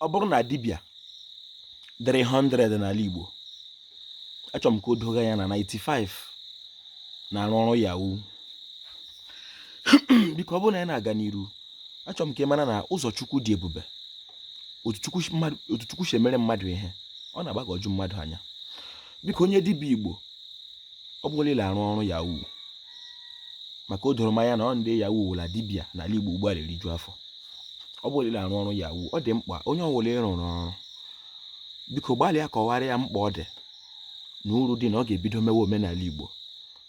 ọ bụrụ na dibịa 300 n'ala Igbo, achọrọ m ka o doga ya na 95 na-arụ ọrụ Yahoo. Biko ọ bụrụ na anyị na-aga n'iru, achọrọ m ka ị mara na ụzọ Chukwu dị ebube. Otu Chukwu si emere mmadụ ihe, ọ na-agbagwoju mmadụ anya. Biko onye dibịa Igbo, ọ bụ ole arụ ọrụ Yahoo, maka o doro m anya na ọ ndị Yahoo wụla dibịa n'ala Igbo ugbu a eriju afọ. Ọ bụ ole arụ ọrụ Yahoo, ọ dị mkpa onye ọbụla ịrụrụ ọrụ, biko gbalịa kọwara ya mkpa ọ dị na uru dị na ọ ga-ebido mewe omenala Igbo.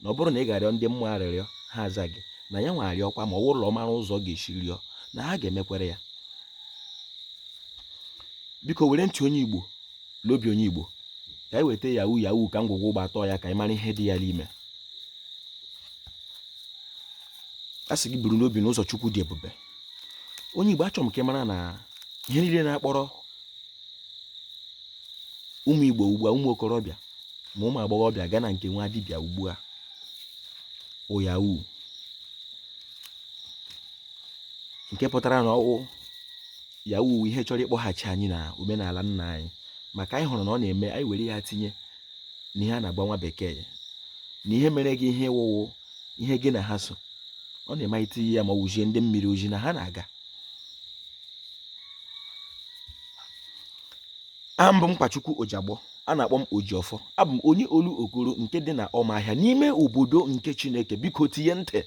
Na ọ bụrụ na ị ga-arịọ ndị mmụọ arịrịọ ha aza gị, na ya nwe arịọkwa ma ọ wụrụ ụlọ mara ụzọ ga-esi rịọ, na ha ga-emekwere ya. Biko were ntị onye Igbo n'obi onye Igbo, ka anyị weta Yahoo Yahoo ka ngwugwu ụgbọ atọ ya ka anyị mara ihe dị ya n'ime. A sị gị buru n'obi na ụzọ Chukwu dị ebube. Onye Igbo, achọrọ m ka ị mara na ihe niile na-akpọrọ ụmụ Igbo ugbu a, ụmụ okorobịa ma ụmụ agbọghọbịa ga na nke nwa dibịa ugbu a Yahoo, nke pụtara na ọwụ Yahoo ihe chọrọ ịkpọghachi anyị na omenala nna anyị, maka anyị hụrụ na ọ na-eme anyị were ya tinye n'ihe a na-agba nwa bekee na ihe mere gị ihe wụwụ ihe gị na ha so. Ọ na-eme anyị tinye ya ma wụzie ndị mmiri oji na ha na-aga. Aha m bụ Mkpachukwu Ojiagbọ, a na-akpọ m Ojiọfọ. Abụ m onye olu okoro nke dị na Ọmahịa n'ime obodo nke Chineke. Biko tinye ntị.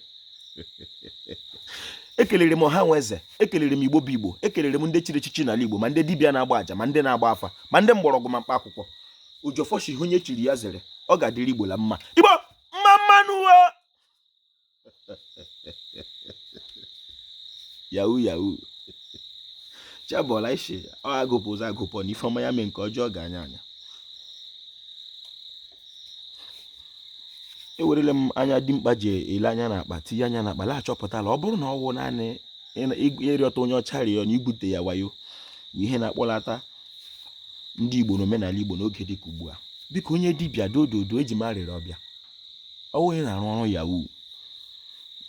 Ekelere m ọha nweze, ekelere m Igbo bụ Igbo, ekelere m ndị chiri echichi n'ala Igbo, ma ndị dibịa na-agba aja, ma ndị na-agba afa, ma ndị mgbọrọgwụ ma mkpa akwụkwọ. Ojiọfọ si onye chiri ya zere, ọ ga-adịrị Igbo la mma. Igbo mma n'ụwa. Yahoo Yahoo chabọla ishi ọ agụpụ ụzọ agụpụ na ifeọma ya mee nke ọjọọ ga-anya anya. Ewerele m anya dimkpa ji ele anya na akpa tinye anya na akpa, la achọpụtala ọ bụrụ na ọ wụ naanị ịrịọta onye ọcha rịọ na ibute ya wayo bụ ihe na-akpọlata ndị Igbo na omenala Igbo n'oge dịka ugbu a. Biko onye dibịa dododo eji m arịrịọ ọbịa, ọ wụ onye na-arụ ọrụ Yahoo,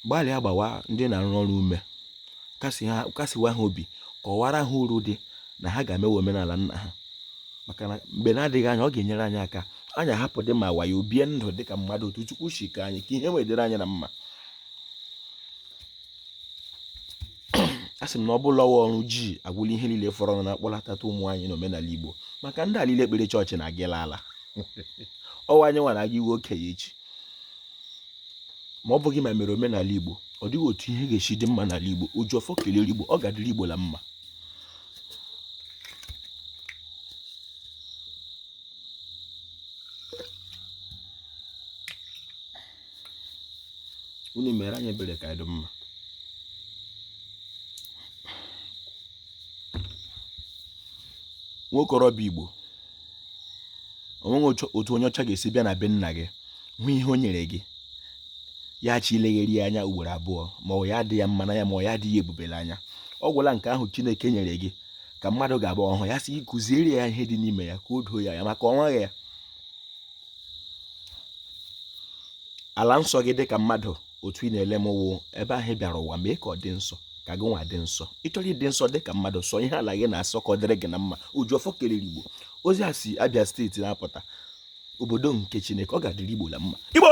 gbalịa gbawa ndị na-arụ ọrụ ume, kasịwa ha obi, kọwara ha uru dị na ha ga-emewe omenala nna ha, maka na mgbe na-adịghị anya ọ ga-enyere anyị aka anyị ahapụ dị ma wayo bie ndụ dịka mmadụ otu Chukwu si ka anyị, ka ihe wedere anyị na mma. A sị m na ọ bụla ọrụ ji agwụla ihe niile fọrọ na-akpọlatata ụmụ anyị na omenala Igbo, maka ndị alile ekpere chọọchị na-agịla ala. Ọwa anyị nwa na-aga iwe okenye echi, ma ọ bụghị ma mere omenala Igbo ọ dịghị otu ihe ga-esi dị mma n'ala Igbo. Ojiọfọ kelere Igbo, ọ ga-adịrị Igbo la mma. Unu mere anyị ebere ka anyị dị mma. Nwa okorobịa Igbo, onweghị otu onye ọcha ga-esi bịa na be nna gị hụ ihe o nyere gị ya chi ilegheri anya ugboro abụọ, ma ọ ya dị ya mma n'anya ma ọ ya dị ya ebubele anya. Ọ gwụla nke ahụ Chineke nyere gị ka mmadụ ga-abụ ọhụ ya, sị kụziere ya ihe dị n'ime ya ka o doo ya maka ọnwa ya. Ala nsọ gị dị ka mmadụ otu ị na-ele m wụ ebe ahụ bịara ụwa, mee ka ọ dị nsọ ka gị nwa dị nsọ. Ị chọrọ ịdị nsọ dị ka mmadụ, sọ ihe ala gị na-asọ ka ọ dịrị gị na mma. Ojiọfọ kelere Igbo, ozi a si Abia steeti na-apụta, obodo nke Chineke, ọ ga-adịrị Igbo la mma. Igbo